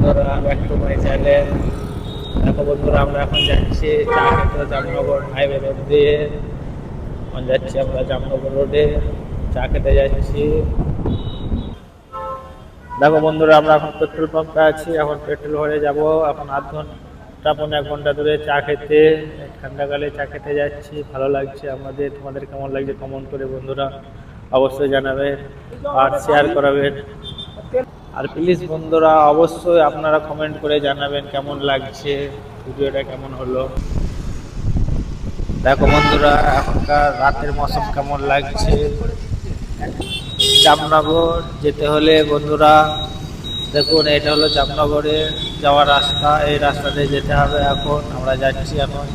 বন্ধুরা, back to my channel. দেখো বন্ধুরা, আমরা এখন যাচ্ছি চা খেতে জামনগর হাইওয়ে রোড দিয়ে। এখন যাচ্ছি আমরা জামনগর রোডে, চা খেতে যাচ্ছি। দেখো বন্ধুরা, আমরা এখন পেট্রোল পাম্পে আছি। এখন পেট্রোল ভরে যাব। এখন আধ ঘন্টা পৌনে 1 ঘন্টা ধরে চা খেতে, ঠান্ডাকালে চা খেতে যাচ্ছি। ভালো লাগছে আমাদের। তোমাদের কেমন লাগছে কমেন্ট করে বন্ধুরা অবশ্যই জানাবে আর শেয়ার করাবেন। আর প্লিজ বন্ধুরা, অবশ্যই আপনারা কমেন্ট করে জানাবেন কেমন লাগছে, ভিডিওটা কেমন হলো। দেখো বন্ধুরা, এখনকার রাতের মৌসুম কেমন লাগছে। জামনগর যেতে হলে বন্ধুরা দেখুন, এটা হলো জামনগরে যাওয়ার রাস্তা। এই রাস্তা দিয়ে যেতে হবে। এখন আমরা যাচ্ছি এখন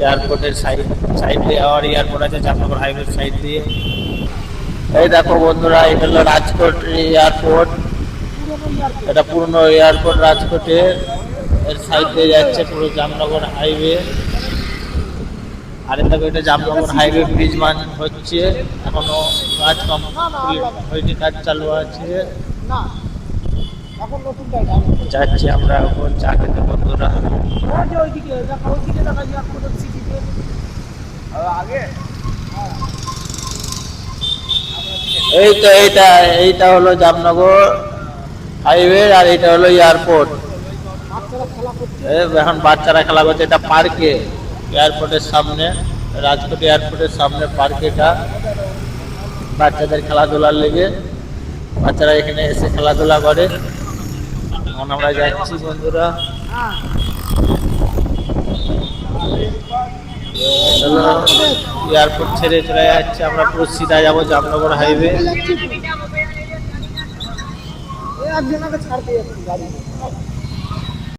এয়ারপোর্টের সাইডে। আর এয়ারপোর্ট আছে জামনগর হাইওয়ের সাইড দিয়ে। এই দেখো বন্ধুরা, এটা হলো রাজকোট এয়ারপোর্ট। এটা পুরনো এয়ারপোর্ট রাজকোটের। এর সাইড দিয়ে যাচ্ছে পুরো জামনগর হাইওয়ে। আর দেখো, এটা জামনগর হাইওয়ে ব্রিজ হচ্ছে। এখনো কাজ কমপ্লিট হয়নি, কাজ চালু আছে। যাচ্ছি আমরা এখন চা খেতে বন্ধুরা। এই তো এইটা হলো জামনগর হাইওয়ে, আর এটা হলো এয়ারপোর্ট। এখন বাচ্চারা খেলা করছে। এটা পার্কে, এয়ারপোর্টের সামনে, রাজকোট এয়ারপোর্টের সামনে পার্ক। এটা বাচ্চাদের খেলাধুলার লেগে, বাচ্চারা এখানে এসে খেলাধুলা করে। এখন আমরা যাচ্ছি বন্ধুরা। এয়ারপোর্ট ছেড়ে চলে যাচ্ছে। আমরা পুরো সিধা যাবো জামনগর হাইওয়ে।